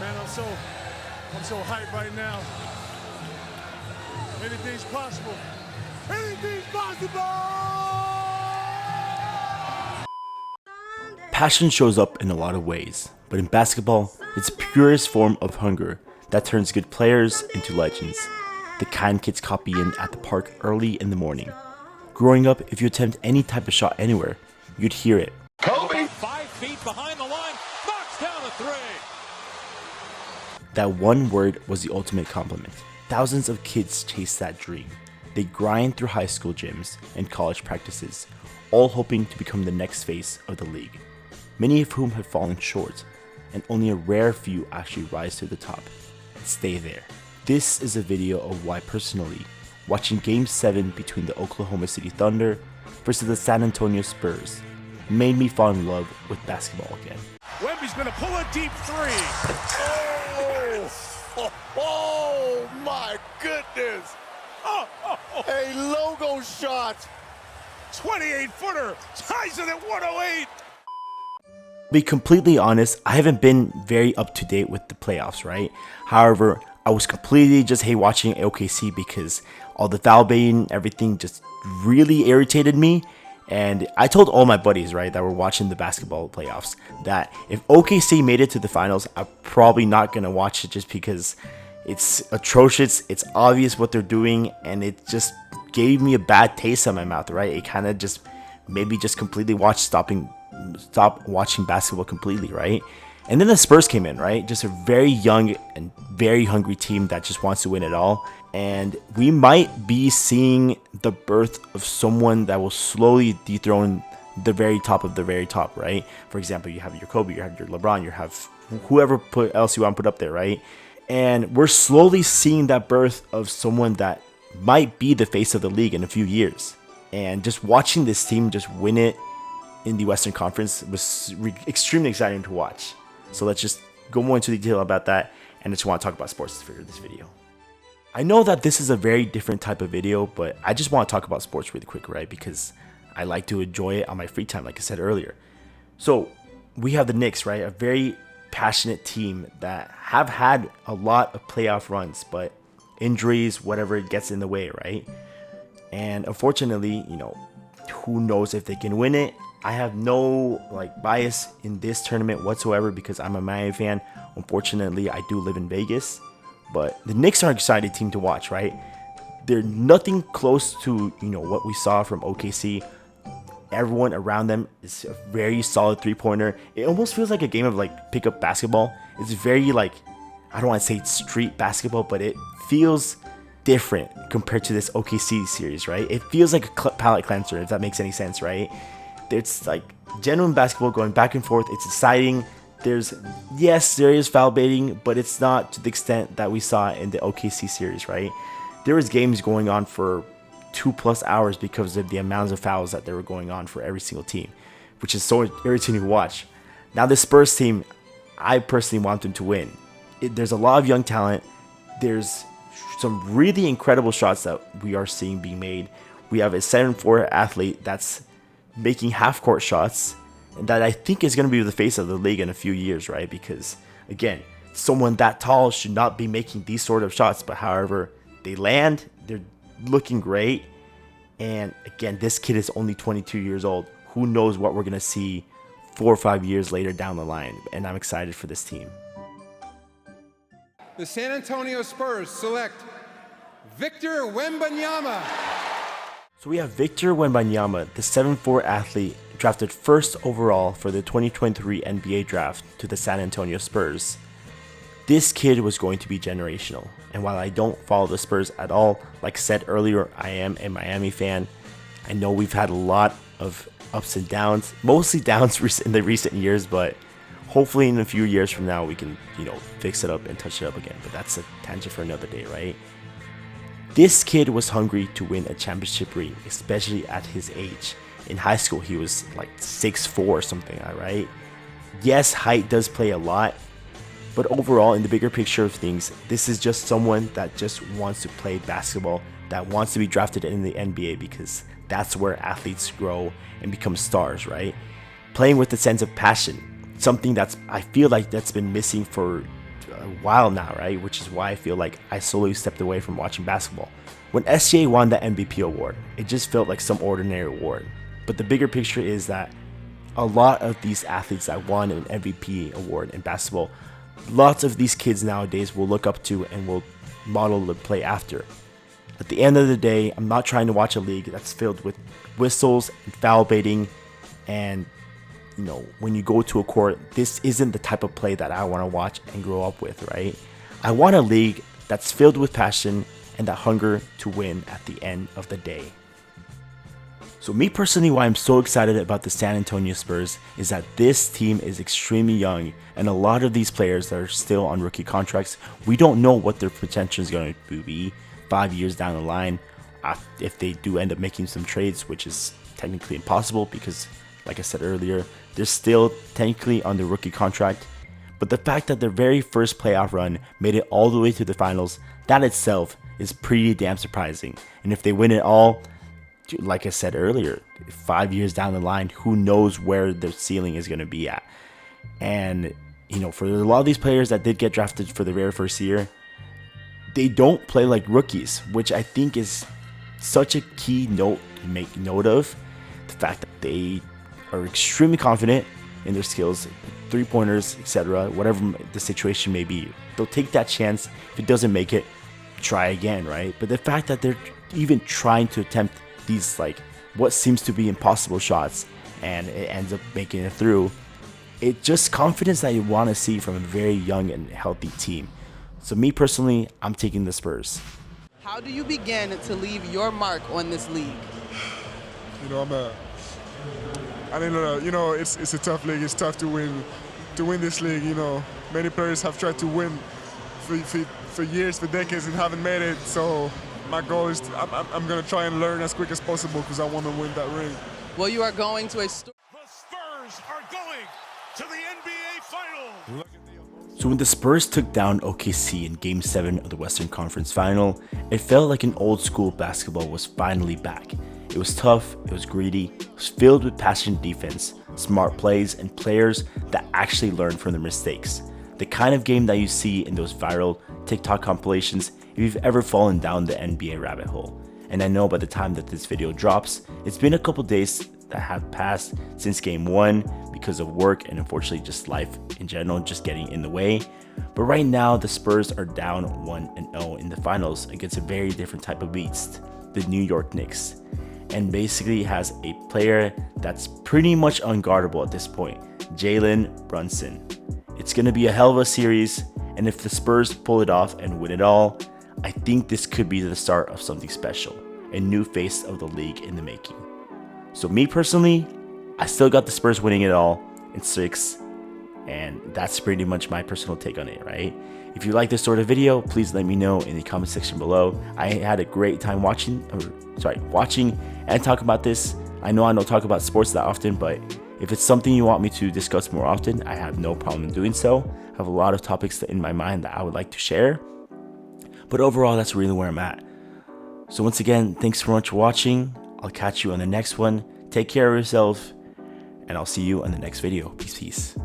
man. I'm so hyped right now. Anything's possible. Anything's possible! Passion shows up in a lot of ways, but in basketball, it's the purest form of hunger that turns good players into legends. The kind kids copy in at the park early in the morning. Growing up, if you attempt any type of shot anywhere, you'd hear it. Kobe! 5 feet behind the line, knocks down a 3. That one word was the ultimate compliment. Thousands of kids chase that dream. They grind through high school gyms and college practices, all hoping to become the next face of the league. Many of whom have fallen short, and only a rare few actually rise to the top and stay there. This is a video of why personally, watching Game 7 between the Oklahoma City Thunder versus the San Antonio Spurs made me fall in love with basketball again. Wemby's gonna pull a deep 3. Oh my goodness! A logo shot! 28-footer, ties it at 108. To be completely honest, I haven't been very up to date with the playoffs, right? However, I was completely just watching OKC because all the foul baiting, everything just really irritated me. And I told all my buddies, right, that were watching the basketball playoffs that if OKC made it to the finals, I'm probably not going to watch it just because it's atrocious. It's obvious what they're doing, and it just gave me a bad taste in my mouth, right? It kind of just made me just completely stop watching basketball completely, right? And then the Spurs came in, right? Just a very young and very hungry team that just wants to win it all. And we might be seeing the birth of someone that will slowly dethrone the very top of the very top, right? For example, you have your Kobe, you have your LeBron, you have whoever else you want to put up there, right? And we're slowly seeing that birth of someone that might be the face of the league in a few years. And just watching this team just win it in the Western Conference was extremely exciting to watch. So let's just go more into detail about that, and I just want to talk about sports for this video. I know that this is a very different type of video, but I just want to talk about sports really quick, right? Because I like to enjoy it on my free time, like I said earlier. So we have the Knicks, right? A very passionate team that have had a lot of playoff runs, but injuries, whatever, it gets in the way, right? And unfortunately, who knows if they can win it. I have no bias in this tournament whatsoever because I'm a Miami fan. Unfortunately, I do live in Vegas. But the Knicks are an exciting team to watch, right? They're nothing close to, what we saw from OKC. Everyone around them is a very solid three-pointer. It almost feels like a game of pickup basketball. It's very I don't want to say street basketball, but it feels different compared to this OKC series, right? It feels like a palate cleanser, if that makes any sense, right? It's genuine basketball going back and forth. It's exciting. There is foul baiting, but it's not to the extent that we saw in the OKC series, right? There was games going on for 2+ hours because of the amounts of fouls that they were going on for every single team, which is so irritating to watch. Now the Spurs team, I personally want them to win. There's a lot of young talent. There's some really incredible shots that we are seeing being made. We have a 7'4" athlete that's making half-court shots, and that I think is going to be the face of the league in a few years, right? Because, again, someone that tall should not be making these sort of shots, but however, they land, they're looking great. And, again, this kid is only 22 years old. Who knows what we're going to see 4 or 5 years later down the line, and I'm excited for this team. The San Antonio Spurs select Victor Wembanyama. So we have Victor Wembanyama, the 7'4" athlete, drafted first overall for the 2023 NBA draft to the San Antonio Spurs. This kid was going to be generational, and while I don't follow the Spurs at all, like I said earlier, I am a Miami fan. I know we've had a lot of ups and downs, mostly downs in the recent years, but hopefully in a few years from now we can, fix it up and touch it up again. But that's a tangent for another day, right? This kid was hungry to win a championship ring, especially at his age. In high school, he was 6'4" or something, right? Yes, height does play a lot, but overall, in the bigger picture of things, this is just someone that just wants to play basketball, that wants to be drafted in the NBA because that's where athletes grow and become stars, right? Playing with a sense of passion, something I feel like that's been missing for while now, right? Which is why I feel like I slowly stepped away from watching basketball. When SGA won the MVP award, it just felt like some ordinary award. But the bigger picture is that a lot of these athletes that won an MVP award in basketball, lots of these kids nowadays will look up to and will model the play after. At the end of the day, I'm not trying to watch a league that's filled with whistles and foul baiting, and when you go to a court, this isn't the type of play that I want to watch and grow up with, right? I want a league that's filled with passion and that hunger to win at the end of the day. So me personally, why I'm so excited about the San Antonio Spurs is that this team is extremely young, and a lot of these players that are still on rookie contracts, we don't know what their potential is going to be 5 years down the line, if they do end up making some trades, which is technically impossible because, like I said earlier, they're still technically on the rookie contract. But the fact that their very first playoff run made it all the way to the finals, that itself is pretty damn surprising. And if they win it all, like I said earlier, 5 years down the line, who knows where their ceiling is going to be at. And for a lot of these players that did get drafted for the very first year, they don't play like rookies, which I think is such a key note to make note of. The fact that they are extremely confident in their skills, three-pointers, etc., whatever the situation may be. They'll take that chance. If it doesn't make it, try again, right? But the fact that they're even trying to attempt these, like, what seems to be impossible shots, and it ends up making it through, it's just confidence that you want to see from a very young and healthy team. So me personally, I'm taking the Spurs. How do you begin to leave your mark on this league? It's a tough league. It's tough to win this league. Many players have tried to win for years, for decades, and haven't made it. So my goal is I'm going to try and learn as quick as possible because I want to win that ring. Well, you are going to a The Spurs are going to the NBA Finals. So when the Spurs took down OKC in Game 7 of the Western Conference Final, it felt like an old school basketball was finally back. It was tough, it was greedy, it was filled with passionate defense, smart plays, and players that actually learned from their mistakes. The kind of game that you see in those viral TikTok compilations if you've ever fallen down the NBA rabbit hole. And I know by the time that this video drops, it's been a couple days that have passed since Game 1 because of work and unfortunately just life in general just getting in the way. But right now the Spurs are down 1-0 in the finals against a very different type of beast, the New York Knicks, and basically has a player that's pretty much unguardable at this point, Jalen Brunson. It's going to be a hell of a series, and if the Spurs pull it off and win it all, I think this could be the start of something special, a new face of the league in the making. So me personally, I still got the Spurs winning it all in 6, and that's pretty much my personal take on it, right? If you like this sort of video, please let me know in the comment section below. I had a great time watching and talking about this. I know I don't talk about sports that often, but if it's something you want me to discuss more often, I have no problem in doing so. I have a lot of topics in my mind that I would like to share. But overall, that's really where I'm at. So once again, thanks so much for watching. I'll catch you on the next one. Take care of yourself, and I'll see you on the next video. Peace.